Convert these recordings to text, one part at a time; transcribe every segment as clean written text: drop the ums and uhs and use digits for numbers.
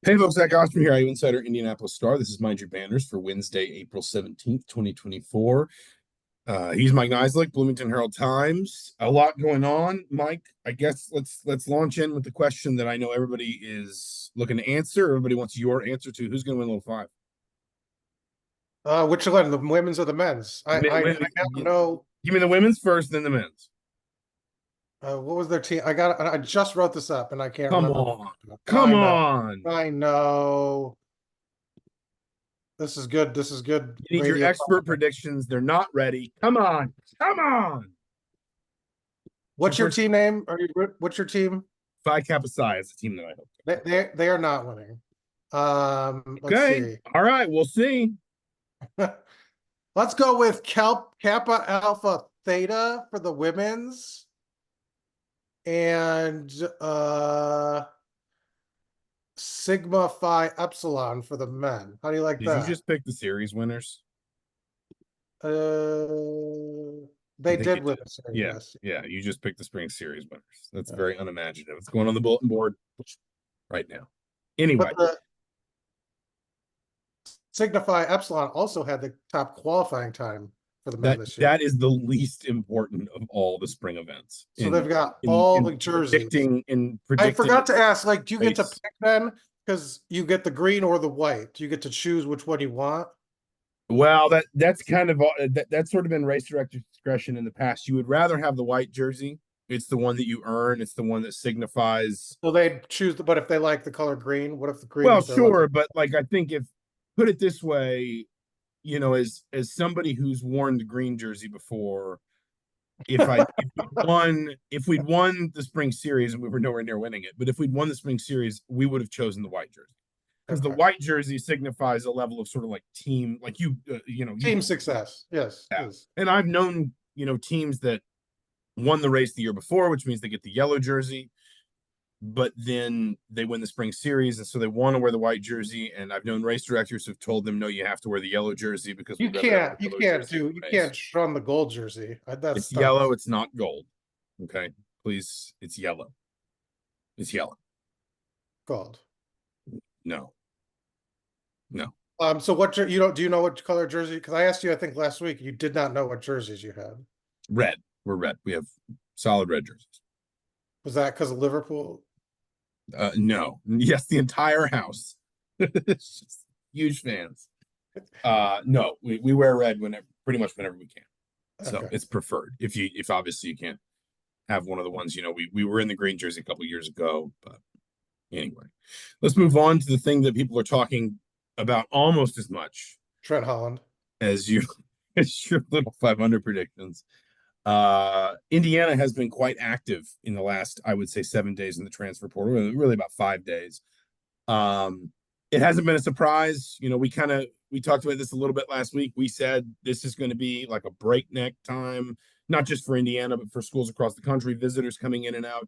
Hey folks, Zach Osterman here, IU Insider, Indianapolis Star. This is Mind Your Banners for Wednesday, April 17th, 2024. He's Mike Niziolek, Bloomington Herald Times. A lot going on, Mike. I guess let's launch in with the question that I know everybody is looking to answer. Everybody wants your answer to who's going to win Little Five. Which one, the women's or the men's? I now know. Give me the women's first, then the men's. What was their team? I just wrote this up and I can't Come remember. on. Come I know. on. I know. This is good. This is good You need your radio. expert predictions. They're not ready. Come on. Come on. What's your team name? What's your team? Phi Kappa Psi is the team that I hope. They are not winning. Let's Okay. see. All right, we'll see. Let's go with Kappa Alpha Theta for the women's. And Sigma Phi Epsilon for the men. How do you like that? Did you just pick the series winners? They did win the series. Yeah, yes. Yeah. You just picked the spring series winners. That's very unimaginative. It's going on the bulletin board right now. Anyway, but Sigma Phi Epsilon also had the top qualifying time for the men this year. That is the least important of all the spring events. So they've got all the jerseys. Predicting I forgot to ask, like, do you get to pick then? Because you get the green or the white. Do you get to choose which one you want? Well, that's kind of that's sort of been race director discretion in the past. You would rather have the white jersey. It's the one that you earn. It's the one that signifies. So they choose but if they like the color green, what if the green? Well, sure, but like I think if put it this way, you know, as somebody who's worn the green jersey before, if we'd won the spring series, and we were nowhere near winning it, but if we'd won the spring series, we would have chosen the white jersey. Because the white jersey signifies a level of sort of like team, like team success. Yes, yeah. Yes. And I've known, teams that won the race the year before, which means they get the yellow jersey, but then they win the spring series, and so they want to wear the white jersey. And I've known race directors who've told them, no, you have to wear the yellow jersey because you can't run the gold jersey. It's yellow. It's not gold. Okay, please. It's yellow. It's yellow. Gold. No. So what do you know what color jersey? Because I asked you, I think last week, you did not know what jerseys you had. Red. We're red. We have solid red jerseys. Was that because of Liverpool? No. Yes, the entire house. Just huge fans. No, we wear red pretty much whenever we can. So it's preferred. If obviously you can't have one of the ones, we were in the green jersey a couple years ago, but anyway, let's move on to the thing that people are talking about almost as much. Trent Holland. As your little 500 predictions. Indiana has been quite active in the last, I would say, 7 days in the transfer portal, really about 5 days. It hasn't been a surprise. We talked about this a little bit last week. We said this is going to be like a breakneck time, not just for Indiana, but for schools across the country, visitors coming in and out,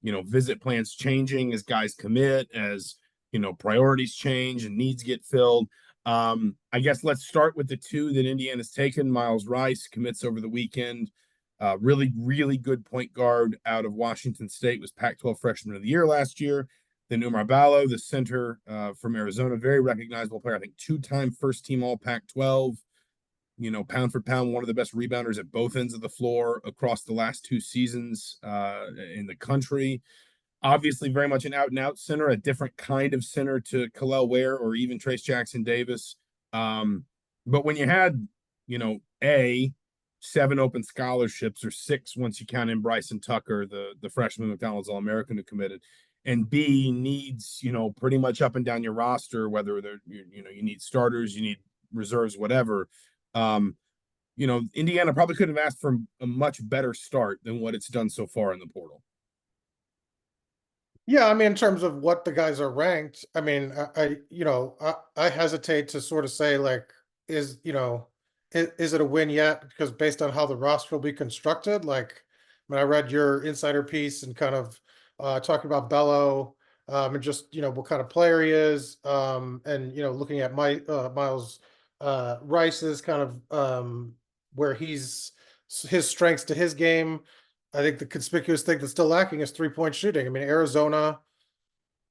visit plans changing as guys commit, as, priorities change and needs get filled. I guess let's start with the two that Indiana's taken. Miles Rice commits over the weekend. Really, really good point guard out of Washington State, was Pac-12 Freshman of the Year last year. Then Umar Ballo, the center from Arizona, very recognizable player. I think two-time first-team All-Pac-12. Pound for pound, one of the best rebounders at both ends of the floor across the last 2 seasons in the country. Obviously, very much an out-and-out center, a different kind of center to Kalel Ware or even Trace Jackson Davis. But when you had, 7 open scholarships, or 6 once you count in Bryson Tucker, the freshman McDonald's All-American who committed, and B, needs, pretty much up and down your roster, whether they're, you need starters, you need reserves, whatever. Indiana probably could have asked for a much better start than what it's done so far in the portal. Yeah, I mean, in terms of what the guys are ranked, I mean, I hesitate to sort of say, like, is it a win yet? Because based on how the roster will be constructed, like, I mean, I read your insider piece and kind of talking about Bello, and just, what kind of player he is, and, looking at Miles Rice's kind of where his strengths to his game. I think the conspicuous thing that's still lacking is 3-point shooting. I mean, Arizona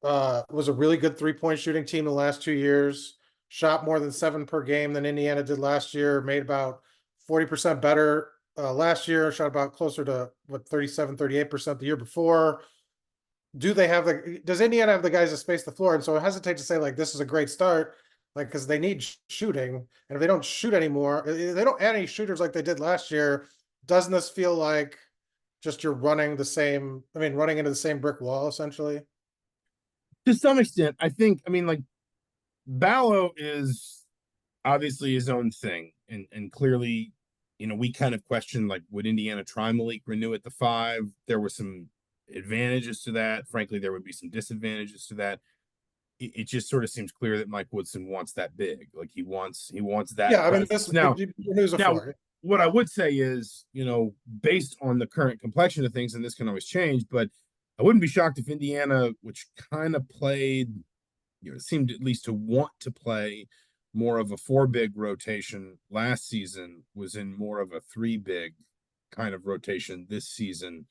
was a really good 3-point shooting team the last 2 years. Shot more than 7 per game than Indiana did last year. Made about 40% better last year. Shot about closer to what 37, 38% the year before. Does Indiana have the guys to space the floor? And so I hesitate to say like this is a great start, like because they need shooting, and if they don't shoot anymore, they don't add any shooters like they did last year. Doesn't this feel like just you're running the same? I mean, running into the same brick wall essentially. To some extent, I think. I mean, like Ballo is obviously his own thing, and clearly, we kind of questioned like would Indiana try Malik renew at the 5? There were some advantages to that. Frankly, there would be some disadvantages to that. It just sort of seems clear that Mike Woodson wants that big. Like he wants that Yeah, I mean presence. this Now, news a now floor. what I would say is, based on the current complexion of things, and this can always change, but I wouldn't be shocked if Indiana, which kind of played, seemed at least to want to play more of a 4 big rotation last season, was in more of a 3 big kind of rotation this season.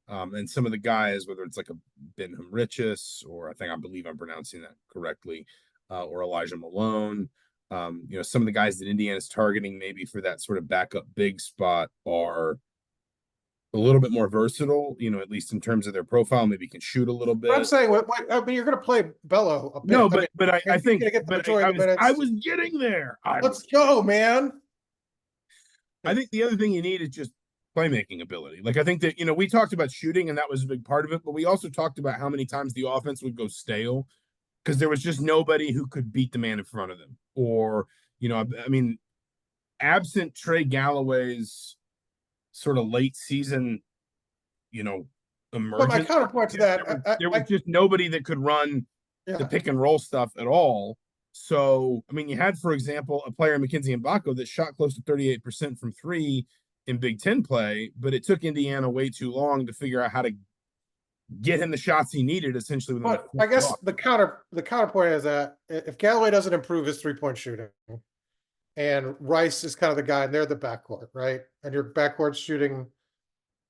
And some of the guys, whether it's like a Benham Richis, or I believe I'm pronouncing that correctly, or Elijah Malone, some of the guys that Indiana's targeting maybe for that sort of backup big spot are a little bit more versatile, at least in terms of their profile, maybe can shoot a little But I'm bit. saying, I mean, you're going to play Bello a No, bit. I mean, but I you're think, going to get the but majority I of the was I minutes. was getting there. Let's go, man. I think the other thing you need is just playmaking ability. Like I think that we talked about shooting and that was a big part of it, but we also talked about how many times the offense would go stale because there was just nobody who could beat the man in front of them. Or I mean, absent Trey Galloway's sort of late season, you know, But my emergence, counterpoint to that, there was just nobody that could run the yeah. pick and roll stuff at all. So, I mean, you had, for example, a player, Mackenzie Mbako, that shot close to 38% from 3 in Big Ten play, but it took Indiana way too long to figure out how to get him the shots he needed, essentially within But I guess the counterpoint is that if Galloway doesn't improve his 3-point shooting, and Rice is kind of the guy, and they're the backcourt, right? And your backcourt's shooting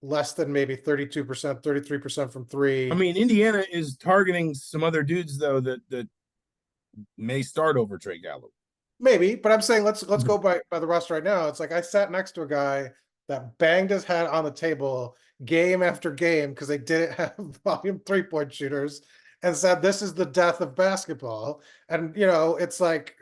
less than maybe 32%, 33% from I 3. mean, Indiana is targeting some other dudes though that may start over Trey Galloway. Maybe, but I'm saying let's go by the roster right now. It's like I sat next to a guy that banged his head on the table game after game because they didn't have volume 3-point shooters, and said this is the death of basketball. And it's like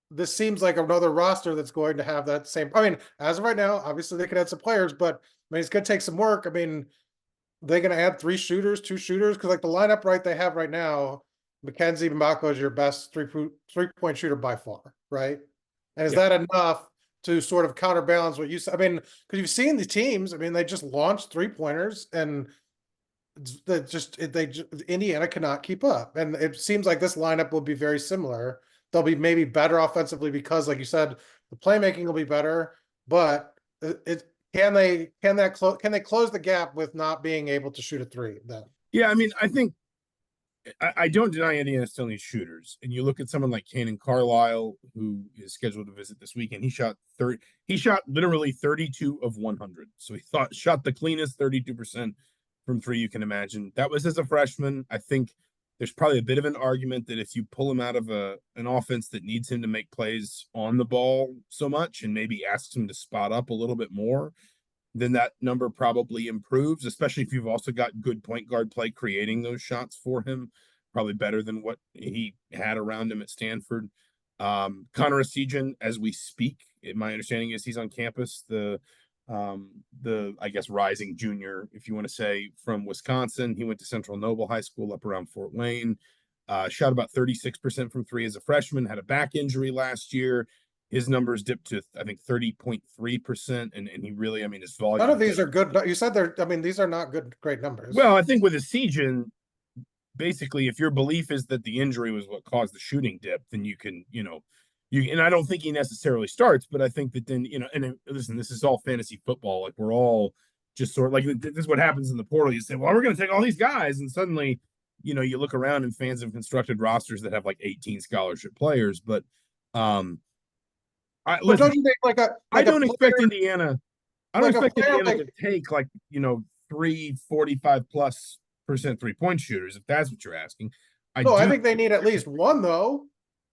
this seems like another roster that's going to have that same. I mean, as of right now, obviously they could add some players, but I mean it's gonna take some work. I mean, they're gonna add 3 shooters, 2 shooters, because like the lineup right they have right now, Mackenzie Mbako is your best 3-point shooter by far, right? And is Yeah. that enough to sort of counterbalance what you said? I mean, because you've seen the teams. I mean, they just launched 3-pointers, and Indiana cannot keep up. And it seems like this lineup will be very similar. They'll be maybe better offensively because, like you said, the playmaking will be better. But can they close the gap with not being able to shoot a 3? Then Yeah, I mean, I think I don't deny Indiana still needs shooters. And you look at someone like Kanan Carlisle, who is scheduled to visit this weekend. He shot literally 32 of 100. So he shot the cleanest 32% from 3 you can imagine. That was as a freshman. I think there's probably a bit of an argument that if you pull him out of an offense that needs him to make plays on the ball so much and maybe asks him to spot up a little bit more, then that number probably improves, especially if you've also got good point guard play creating those shots for him, probably better than what he had around him at Stanford. Connor Esijan, as we speak, my understanding is he's on campus. The I guess rising junior, if you want to say, from Wisconsin. He went to Central Noble High School up around Fort Wayne. Shot about 36% from 3 as a freshman. Had a back injury last year. His numbers dipped to I think 30.3%, and he really, I mean, his none volume. of these are good. You said they're. I mean, these are not good, great numbers. Well, I think with a Esijan, basically, if your belief is that the injury was what caused the shooting dip, then you can, and I don't think he necessarily starts, but I think that then, and listen, this is all fantasy football. Like we're all just sort of like this is what happens in the portal. You say, well, we're going to take all these guys, and suddenly, you look around and fans have constructed rosters that have like 18 scholarship players, but But listen, don't you think I like a don't expect player Indiana. I don't like a expect player Indiana like to take like 345 plus 3-point shooters, if that's what you're asking. No, I think they need at least one though.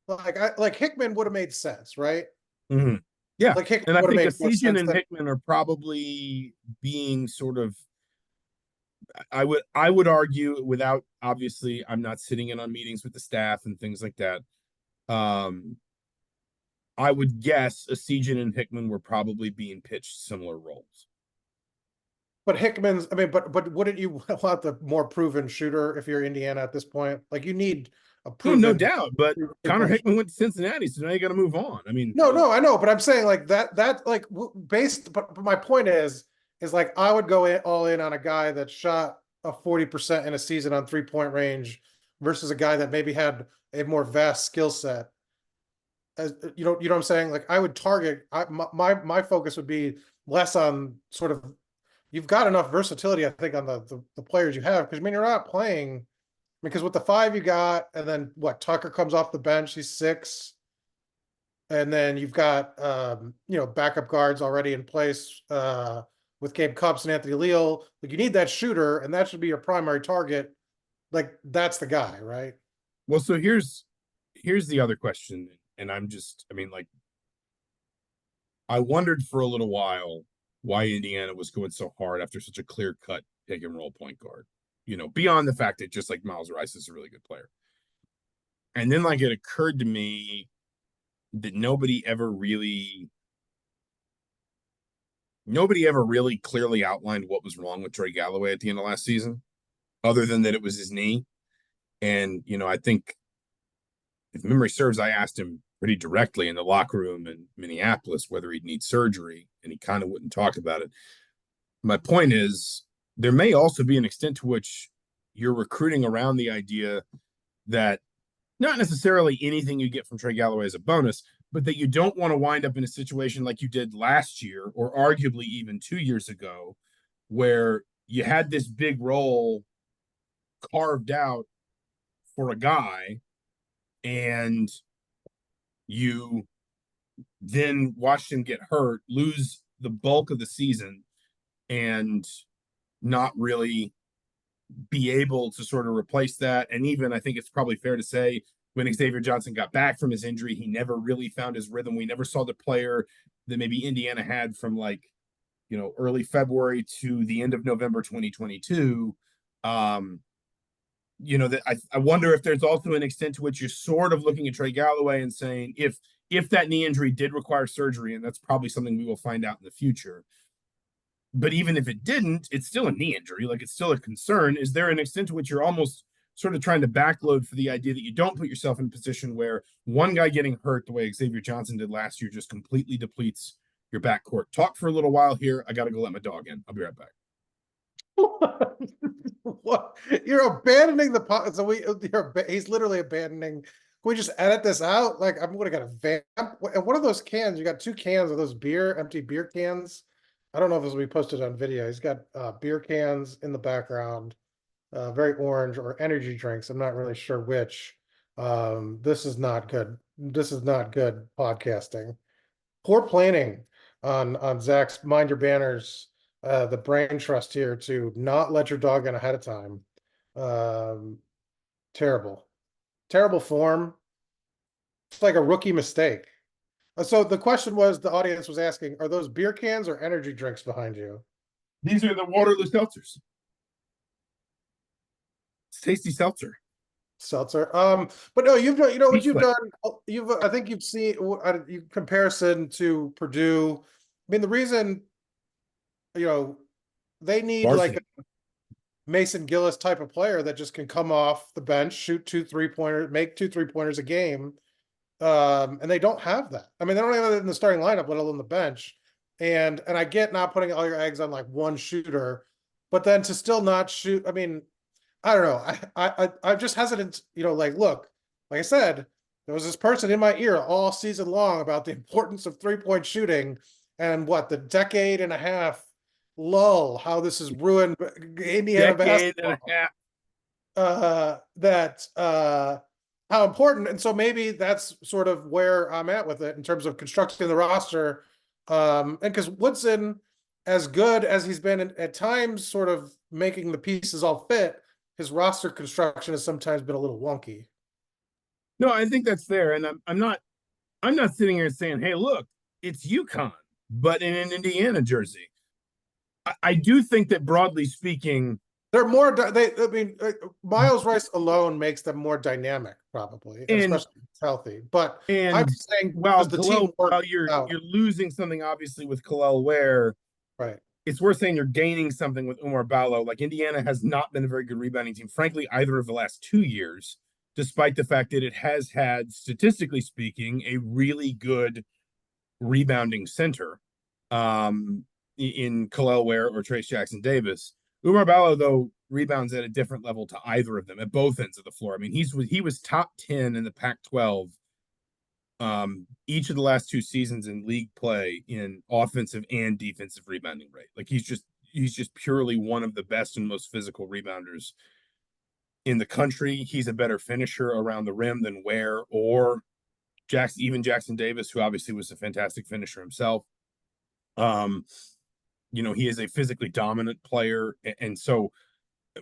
Like Hickman would have made sense, right? Mm-hmm. Yeah. Like Hickman And I would have think made more Asian sense and than Hickman are probably being sort of, I would argue, without, obviously I'm not sitting in on meetings with the staff and things like that. Um, I would guess Asian and Hickman were probably being pitched similar roles. but Hickman's, I mean, but wouldn't you want the more proven shooter if you're Indiana at this point? Like you need a Oh, no proven doubt. But Connor three-point. Hickman went to Cincinnati, so now you got to move on. I mean, No, I know, but I'm saying like that like based, but my point is like I would go all in on a guy that shot a 40% in a season on 3-point range versus a guy that maybe had a more vast skill set. As you know what I'm saying? Like I would target my focus would be less on sort of you've got enough versatility, I think, on the players you have. Because I mean, you're not playing because with the 5 you got, and then what? Tucker comes off the bench, he's 6, and then you've got backup guards already in place with Gabe Cupps and Anthony Leal. Like you need that shooter, and that should be your primary target. Like that's the guy, right? well, so here's the other question, and I mean, like, I wondered for a little while why Indiana was going so hard after such a clear cut pick and roll point guard. Beyond the fact that just like Miles Rice is a really good player. And then like it occurred to me that nobody ever really clearly outlined what was wrong with Trey Galloway at the end of last season, other than that it was his knee. And I think, if memory serves, I asked him pretty directly in the locker room in Minneapolis whether he'd need surgery, and he kind of wouldn't talk about it. My point is, there may also be an extent to which you're recruiting around the idea that not necessarily anything you get from Trey Galloway is a bonus, but that you don't want to wind up in a situation like you did last year, or arguably even 2 years ago, where you had this big role carved out for a guy, and you then watched him get hurt, lose the bulk of the season, and not really be able to sort of replace that. And even, I think it's probably fair to say, when Xavier Johnson got back from his injury, he never really found his rhythm. We never saw the player that maybe Indiana had from like, early February to the end of November 2022. That I wonder if there's also an extent to which you're sort of looking at Trey Galloway and saying, if that knee injury did require surgery, and that's probably something we will find out in the future, but even if it didn't, it's still a knee injury. Like, it's still a concern. Is there an extent to which you're almost sort of trying to backload for the idea that you don't put yourself in a position where one guy getting hurt the way Xavier Johnson did last year just completely depletes your backcourt? Talk for a little while here. I got to go let my dog in. I'll be right back. What? You're abandoning the pot. So he's literally abandoning. Can we just edit this out? Like I'm gonna get a vamp. And one of those cans, you got 2 cans of those empty beer cans. I don't know if this will be posted on video. He's got beer cans in the background, very orange, or energy drinks. I'm not really sure which. This is not good. This is not good podcasting. Poor planning on Zach's Mind Your Banners, the brain trust here to not let your dog in ahead of time. Terrible, terrible form. It's like a rookie mistake. So the question was, the audience was asking, are those beer cans or energy drinks behind you? These are the Waterloo seltzers. It's tasty seltzer. Seltzer. But no, you've done, what Peach you've flavor. done. I think you've seen comparison to Purdue. I mean, the reason, they need like Varsity. a Mason Gillis type of player that just can come off the bench, shoot 2 3-pointers, make 2 3-pointers a game. And they don't have that. I mean, they don't have it in the starting lineup, let alone the bench. And I get not putting all your eggs on like one shooter, but then to still not shoot. I mean, I don't know. I'm just hesitant. Like, look, like I said, there was this person in my ear all season long about the importance of 3-point shooting, and what the decade and a half lull, how this has ruined Indiana basketball. How important. And so maybe that's sort of where I'm at with it in terms of constructing the roster. And because Woodson, as good as he's been at times, sort of making the pieces all fit, his roster construction has sometimes been a little wonky. No, I think that's fair, and I'm not sitting here saying, "Hey, look, it's UConn," but in an Indiana jersey. I do think that broadly speaking, They're more. I mean, Miles Rice alone makes them more dynamic, probably, and and especially if it's healthy. But I'm and saying while because the team Kalel, while worked you're out, losing something obviously with Kalel Ware, right? it's worth saying you're gaining something with Umar Ballo. Like Indiana has not been a very good rebounding team, frankly, either of the last 2 years, despite the fact that it has had, statistically speaking, a really good rebounding center in Kalel Ware or Trace Jackson Davis. Umar Ballo, though, rebounds at a different level to either of them at both ends of the floor. I mean, he was top 10 in the Pac-12 each of the last 2 seasons in league play in offensive and defensive rebounding rate. Like he's just purely one of the best and most physical rebounders in the country. He's a better finisher around the rim than Ware or Jackson Davis, who obviously was a fantastic finisher himself. Um, he is a physically dominant player, and so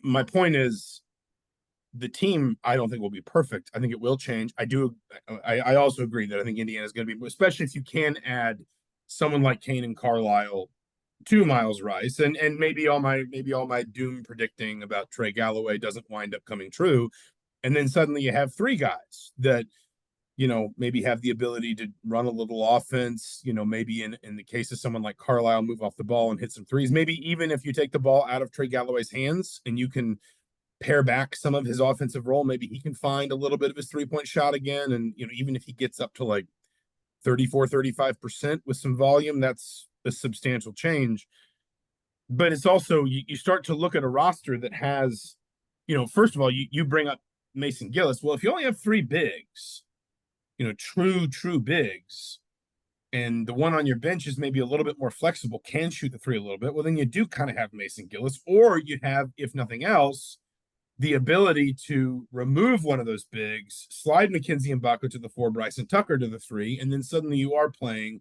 my point is the team I don't think will be perfect. I think it will change. I also agree that I think Indiana is going to be, especially if you can add someone like Kane and Carlisle to Miles Rice, and maybe all my doom predicting about Trey Galloway doesn't wind up coming true, and then suddenly you have three guys that maybe have the ability to run a little offense, maybe in the case of someone like Carlisle, move off the ball and hit some threes. Maybe even if you take the ball out of Trey Galloway's hands and you can pare back some of his offensive role, maybe he can find a little bit of his 3-point shot again. And, even if he gets up to like 34-35% with some volume, that's a substantial change. But it's also, you start to look at a roster that has, first of all, you bring up Mason Gillis. Well, if you only have three bigs, true bigs, and the one on your bench is maybe a little bit more flexible, can shoot the three a little bit, well, then you do kind of have Mason Gillis, or you have, if nothing else, the ability to remove one of those bigs, slide McKenzie and Baco to the four, Bryson Tucker to the three, and then suddenly you are playing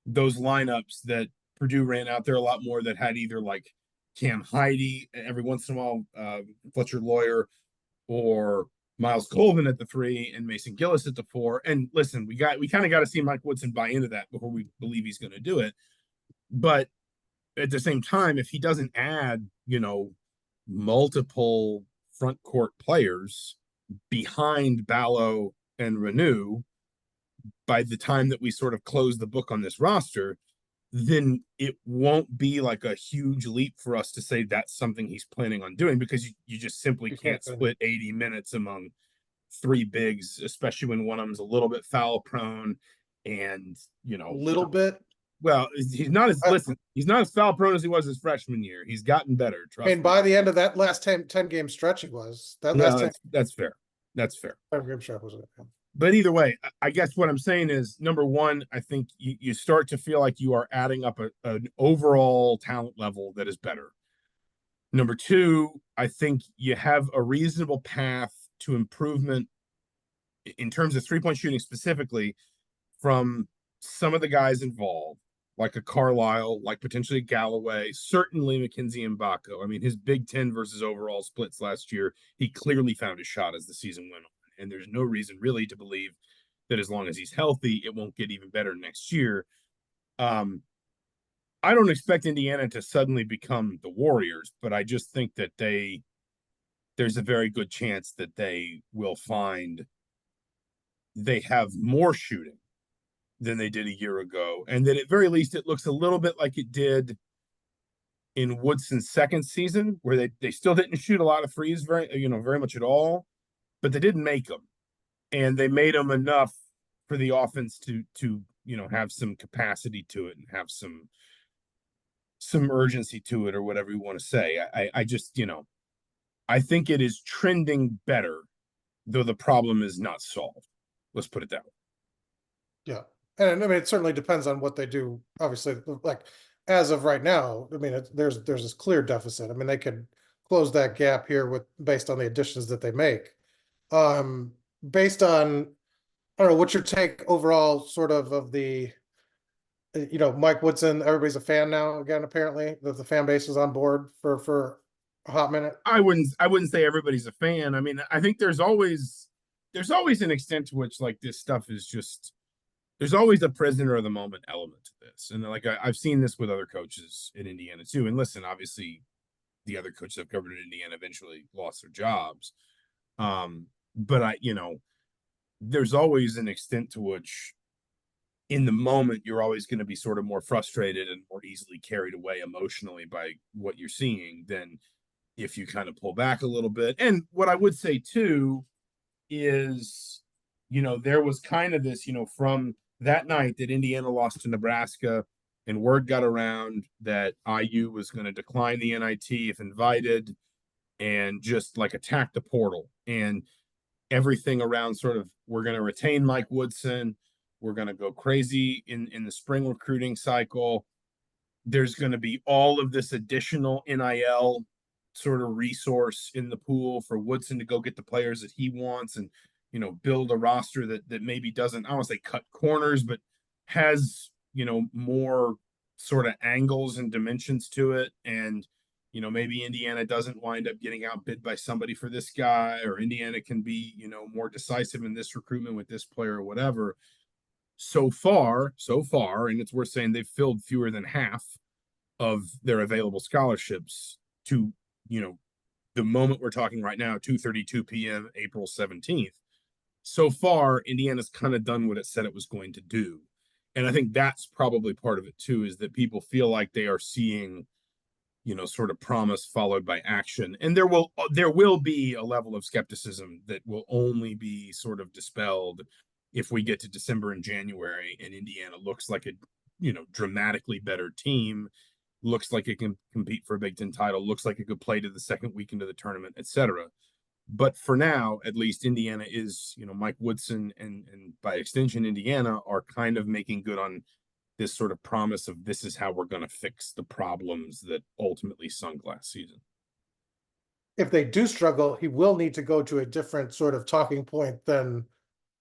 those lineups that Purdue ran out there a lot more, that had either like Cam Heide every once in a while, Fletcher Lawyer, or Miles Colvin at the three and Mason Gillis at the four. And listen, we kind of got to see Mike Woodson buy into that before we believe he's going to do it. But at the same time, if he doesn't add, multiple front court players behind Ballo and Renew by the time that we sort of close the book on this roster, then it won't be like a huge leap for us to say that's something he's planning on doing, because you just simply can't split 80 minutes among three bigs, especially when one of them's a little bit foul prone. And, A little bit. well, he's not as foul prone as he was his freshman year. He's gotten better. I mean, by the end of that last 10 game stretch, it was that last no, that's fair. That's fair. 10 game stretch was it? But either way, I guess what I'm saying is, number one, I think you start to feel like you are adding up an overall talent level that is better. Number two, I think you have a reasonable path to improvement in terms of 3-point shooting specifically from some of the guys involved, like a Carlisle, like potentially Galloway, certainly McKenzie and Baco. I mean, his Big Ten versus overall splits last year, he clearly found his shot as the season went on. And there's no reason really to believe that as long as he's healthy, it won't get even better next year. I don't expect Indiana to suddenly become the Warriors, but I just think that there's a very good chance that they will find they have more shooting than they did a year ago, and that at very least it looks a little bit like it did in Woodson's second season, where they still didn't shoot a lot of threes very much at all, but they didn't make them, and they made them enough for the offense to have some capacity to it and have some urgency to it, or whatever you want to say. I just I think it is trending better, though the problem is not solved. Let's put it that way. Yeah. And I mean, it certainly depends on what they do. Obviously, like as of right now, I mean, there's this clear deficit. I mean, they could close that gap here based on the additions that they make. Based on, I don't know, what's your take overall, sort of the, Mike Woodson? Everybody's a fan now again. Apparently, the fan base is on board for a hot minute. I wouldn't say everybody's a fan. I mean, I think there's always an extent to which like this stuff is just there's always a prisoner of the moment element to this. And like I've seen this with other coaches in Indiana too. And listen, obviously the other coaches I've covered in Indiana eventually lost their jobs. But there's always an extent to which in the moment you're always going to be sort of more frustrated and more easily carried away emotionally by what you're seeing than if you kind of pull back a little bit. And what I would say too is, there was kind of this, from that night that Indiana lost to Nebraska and word got around that IU was going to decline the NIT if invited and just like attack the portal and everything around sort of we're going to retain Mike Woodson. We're going to go crazy in the spring recruiting cycle. There's going to be all of this additional NIL sort of resource in the pool for Woodson to go get the players that he wants and build a roster that maybe doesn't, I don't want to say cut corners, but has more sort of angles and dimensions to it. And maybe Indiana doesn't wind up getting outbid by somebody for this guy, or Indiana can be more decisive in this recruitment with this player or whatever. So far, and it's worth saying they've filled fewer than half of their available scholarships to the moment we're talking right now, 2:32 p.m. April 17th. So far, Indiana's kind of done what it said it was going to do. And I think that's probably part of it too, is that people feel like they are seeing, sort of promise followed by action. And there will be a level of skepticism that will only be sort of dispelled if we get to December and January and Indiana looks like a, dramatically better team, looks like it can compete for a Big Ten title, looks like it could play to the second weekend of the tournament, etc. But for now, at least Indiana is, Mike Woodson and by extension Indiana are kind of making good on this sort of promise of this is how we're going to fix the problems that ultimately sunk last season. If they do struggle, he will need to go to a different sort of talking point than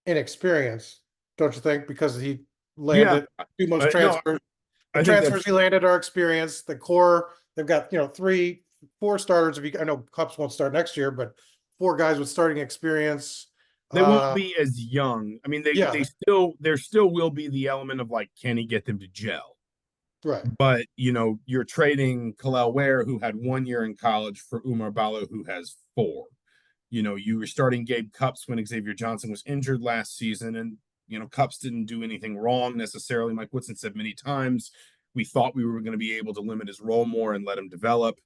inexperience, don't you think? Because he Yeah, landed too much no, transfers. The I think transfers that's he landed are experience. The core, they've got 4 starters. If you, I know Cups won't start next year, but 4 guys with starting experience. they won't be as young. I mean, they Yeah, still there still will be the element of like, can he get them to gel? right. But you're trading Kalel Ware, who had 1 year in college, for Umar Ballo, who has 4. You were starting Gabe Cups when Xavier Johnson was injured last season, and Cups didn't do anything wrong necessarily. Mike Woodson said many times we thought we were going to be able to limit his role more and let him develop.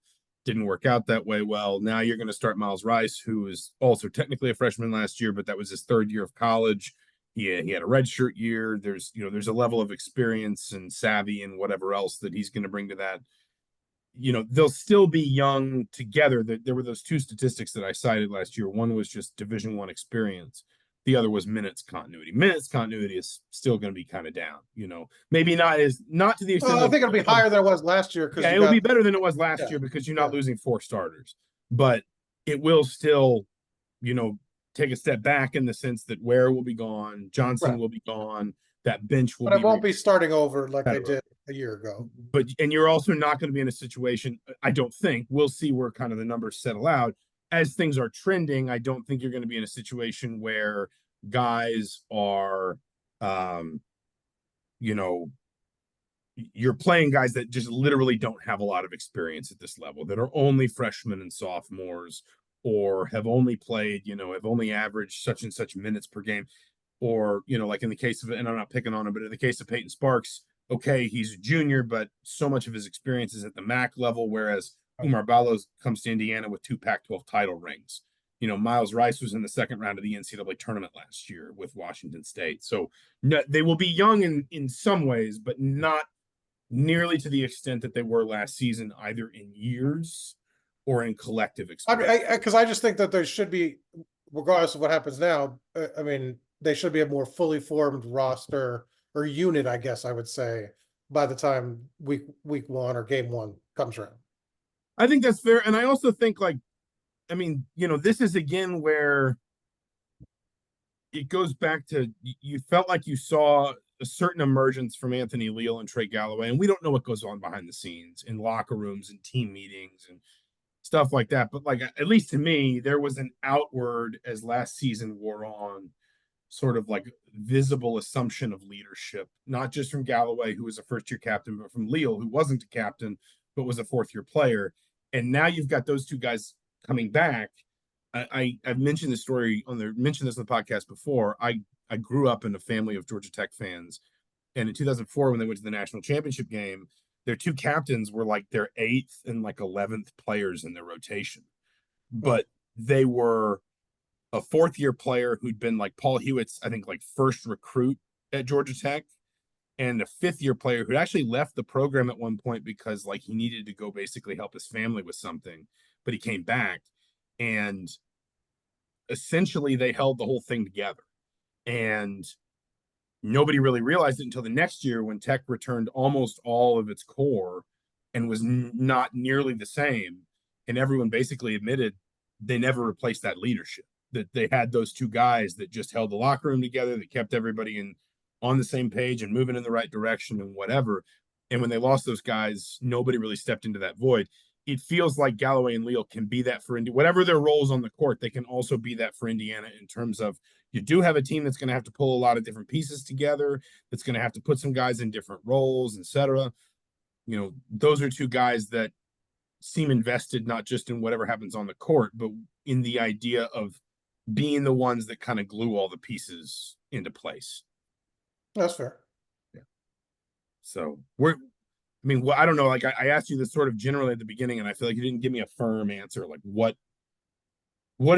Didn't work out that way. Well, now you're going to start Miles Rice, who is also technically a freshman last year, but that was his 3rd year of college. He had a redshirt year. There's a level of experience and savvy and whatever else that he's going to bring to that. They'll still be young together. There were those 2 statistics that I cited last year. One was just Division I experience. The other was minutes continuity. Minutes continuity is still going to be kind of down. Maybe not to the extent I think it'll be higher than it was last year because yeah, you it'll got be better than it was last yeah, year because you're yeah, not losing 4 starters. But it will still, you know, take a step back in the sense that Ware will be gone, Johnson right. will be gone, that bench will But it be won't be starting over like they etc. did a year ago. And you're also not going to be in a situation, I don't think, we'll see where kind of the numbers settle out. As things are trending, I don't think you're going to be in a situation where guys are you know, you're playing guys that just literally don't have a lot of experience at this level, that are only freshmen and sophomores, or have only played, have only averaged such and such minutes per game. Or, like in the case of, and I'm not picking on him, but in the case of Peyton Sparks, okay, he's a junior, but so much of his experience is at the MAC level, whereas Umar Ballos comes to Indiana with 2 Pac-12 title rings. Miles Rice was in the second round of the NCAA tournament last year with Washington State. So no, they will be young in some ways, but not nearly to the extent that they were last season, either in years or in collective I experience. mean, because I just think that there should be, regardless of what happens now, I mean, they should be a more fully formed roster or unit, I guess I would say, by the time week 1 or game 1 comes around. I think that's fair. And I also think, like, I mean, this is again where it goes back to you felt like you saw a certain emergence from Anthony Leal and Trey Galloway. And we don't know what goes on behind the scenes in locker rooms and team meetings and stuff like that. But like at least to me, there was an outward as last season wore on, sort of like visible assumption of leadership, not just from Galloway, who was a first year captain, but from Leal, who wasn't a captain, but was a fourth year player. And now you've got those two guys coming back. I've mentioned this story mentioned this on the podcast before. I grew up in a family of Georgia Tech fans. And in 2004, when they went to the national championship game, their two captains were like their eighth and like 11th players in their rotation. Hmm. But they were a fourth year player who'd been like Paul Hewitt's, I think, like first recruit at Georgia Tech, and a fifth year player who actually left the program at one point because like he needed to go basically help his family with something, but he came back. And essentially they held the whole thing together. And nobody really realized it until the next year when Tech returned almost all of its core and was not nearly the same. And everyone basically admitted they never replaced that leadership, that they had those two guys that just held the locker room together, that kept everybody in on the same page and moving in the right direction and whatever. And when they lost those guys, nobody really stepped into that void. It feels like Galloway and Leal can be that for Indy. Whatever their roles on the court, they can also be that for Indiana in terms of you do have a team that's going to have to pull a lot of different pieces together, that's going to have to put some guys in different roles, etc. You know, those are two guys that seem invested not just in whatever happens on the court, but in the idea of being the ones that kind of glue all the pieces into place. That's fair. Yeah. So I mean, well, I don't know. Like I asked you this sort of generally at the beginning, and I feel like you didn't give me a firm answer. Like what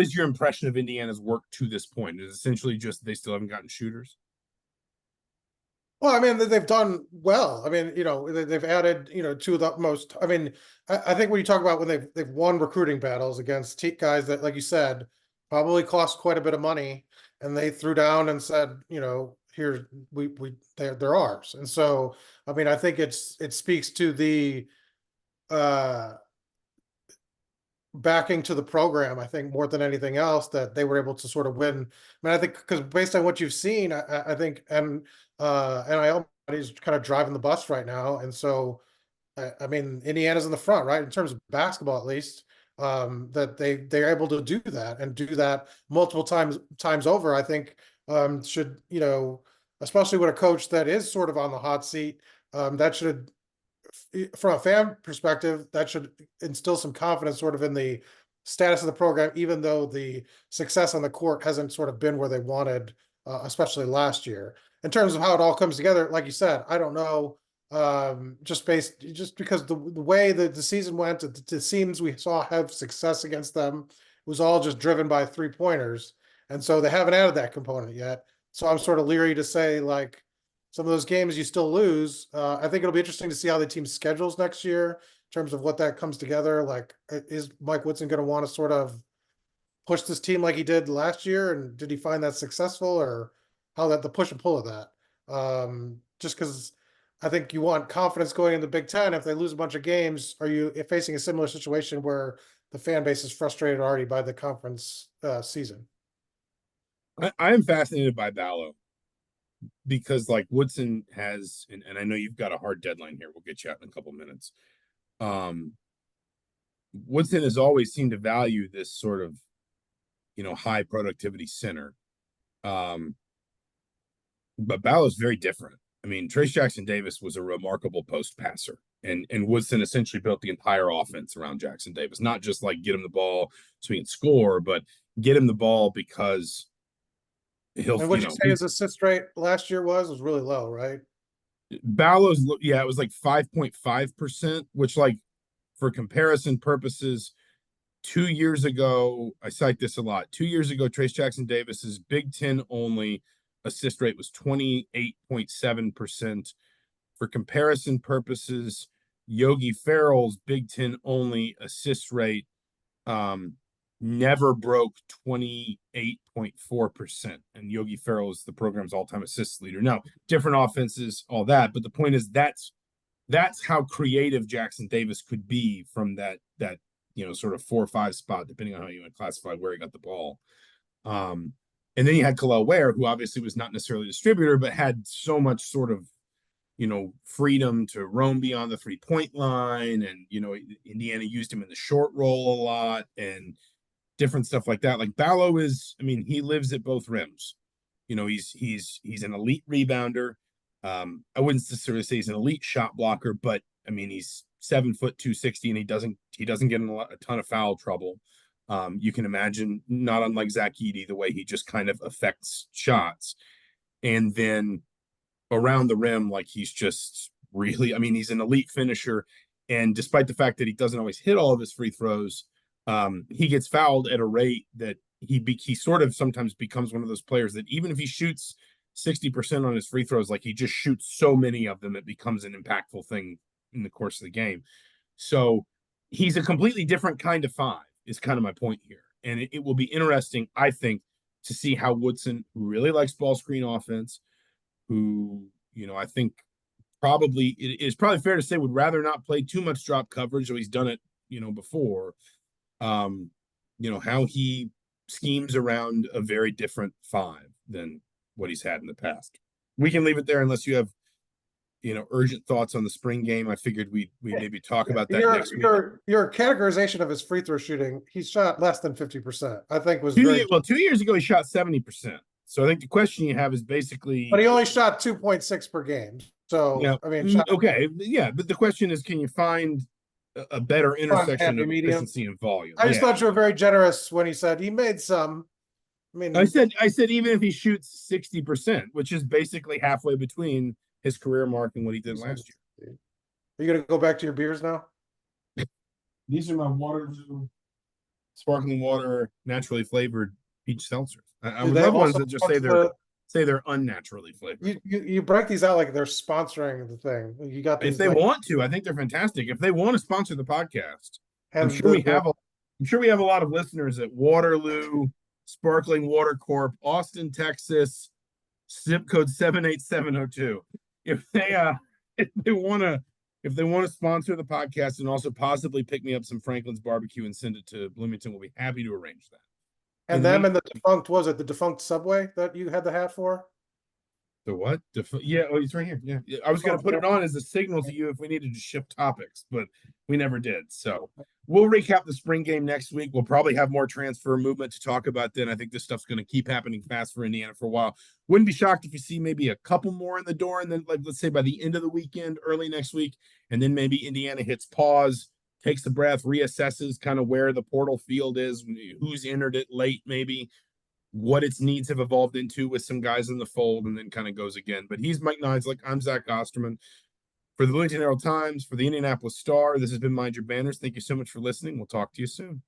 is your impression of Indiana's work to this point? Is it essentially just they still haven't gotten shooters? Well, I mean, they've done well. I mean, they've added, two of the most. I mean, I think when you talk about when they've won recruiting battles against guys that, like you said, probably cost quite a bit of money, and they threw down and said, here they're ours. And so, I mean, I think it speaks to the uh backing to the program, I think, more than anything else, that they were able to sort of win. I mean, I think because based on what you've seen, I think, and NIL is kind of driving the bus right now. And so, I mean, Indiana's in the front, right? In terms of basketball, at least, that they're able to do that and do that multiple times over, I think, should, especially with a coach that is sort of on the hot seat, that should, from a fan perspective, that should instill some confidence sort of in the status of the program, even though the success on the court hasn't sort of been where they wanted, especially last year. In terms of how it all comes together, like you said, I don't know. Just because the way that the season went, the teams we saw have success against them was all just driven by 3-pointers, and so they haven't added that component yet. So I'm sort of leery to say, like, some of those games you still lose. I think it'll be interesting to see how the team schedules next year in terms of what that comes together. Like, is Mike Woodson going to want to sort of push this team like he did last year? And did he find that successful, or how that the push and pull of that? Just because I think you want confidence going in the Big Ten. If they lose a bunch of games, are you facing a similar situation where the fan base is frustrated already by the conference season? I am fascinated by Ballo because like Woodson has, and I know you've got a hard deadline here. We'll get you out in a couple minutes. Um, Woodson has always seemed to value this sort of, high productivity center. Um, but Ballo's very different. I mean, Trace Jackson Davis was a remarkable post passer, and Woodson essentially built the entire offense around Jackson Davis. Not just like get him the ball so he can score, but get him the ball because he'll, And what you say his assist rate last year was really low, right? Ballo's, yeah, it was like 5.5%, which, like, for comparison purposes, 2 years ago, I cite this a lot. 2 years ago, Trace Jackson Davis's Big Ten only assist rate was 28.7%. For comparison purposes, Yogi Ferrell's Big Ten only assist rate never broke 28.4%. And Yogi Ferrell is the program's all-time assist leader. Now, different offenses, all that, but the point is that's how creative Jackson Davis could be from that sort of 4 or 5 spot, depending on how you want to classify where he got the ball. And then you had Kalel Ware, who obviously was not necessarily a distributor, but had so much sort of freedom to roam beyond the 3-point line. And, Indiana used him in the short roll a lot and different stuff like that. Like Ballo is, I mean, he lives at both rims. He's an elite rebounder. I wouldn't necessarily say he's an elite shot blocker, but I mean, he's 7 foot 260, and he doesn't get in a ton of foul trouble. You can imagine, not unlike Zach Edey, the way he just kind of affects shots. And then around the rim, like he's just really, I mean, he's an elite finisher. And despite the fact that he doesn't always hit all of his free throws, he gets fouled at a rate that he sort of sometimes becomes one of those players that even if he shoots 60% on his free throws, like he just shoots so many of them, it becomes an impactful thing in the course of the game. So he's a completely different kind of five, is kind of my point here. And it will be interesting, I think, to see how Woodson, who really likes ball screen offense, who, I think probably, it is probably fair to say, would rather not play too much drop coverage, so he's done it, before. How he schemes around a very different five than what he's had in the past. We can leave it there unless you have, urgent thoughts on the spring game. I figured we maybe talk about that next week. Your categorization of his free throw shooting, he shot less than 50%. I think was very well. 2 years ago he shot 70%. So I think the question you have is basically, but he only shot 2.6 per game. So I mean, okay, yeah, but the question is, can you find a better intersection of efficiency and volume? I just thought you were very generous when he said he made some. I mean, I said even if he shoots 60%, which is basically halfway between his career mark and what he did last year. Are you going to go back to your beers now? These are my Waterloo sparkling water, naturally flavored peach seltzers. I would love ones that just say they're unnaturally flavored. You break these out like they're sponsoring the thing. You got these, if they want to, I think they're fantastic. If they want to sponsor the podcast, I'm sure we have a lot of listeners at Waterloo Sparkling Water Corp, Austin, Texas, zip code 78702. If they want to sponsor the podcast and also possibly pick me up some Franklin's barbecue and send it to Bloomington, we'll be happy to arrange that. And them and the defunct, was it the defunct Subway that you had the hat for? The what? Yeah, it's right here. Yeah. I was going to put it on as a signal to you if we needed to shift topics, but we never did. So we'll recap the spring game next week. We'll probably have more transfer movement to talk about then. I think this stuff's going to keep happening fast for Indiana for a while. Wouldn't be shocked if you see maybe a couple more in the door, and then, like, let's say by the end of the weekend, early next week, and then maybe Indiana hits pause, takes a breath, reassesses kind of where the portal field is, who's entered it late, maybe what its needs have evolved into with some guys in the fold, and then kind of goes again. But he's Mike Niziolek. I'm Zach Osterman. For the Bloomington Herald Times, for the Indianapolis Star, this has been Mind Your Banners. Thank you so much for listening. We'll talk to you soon.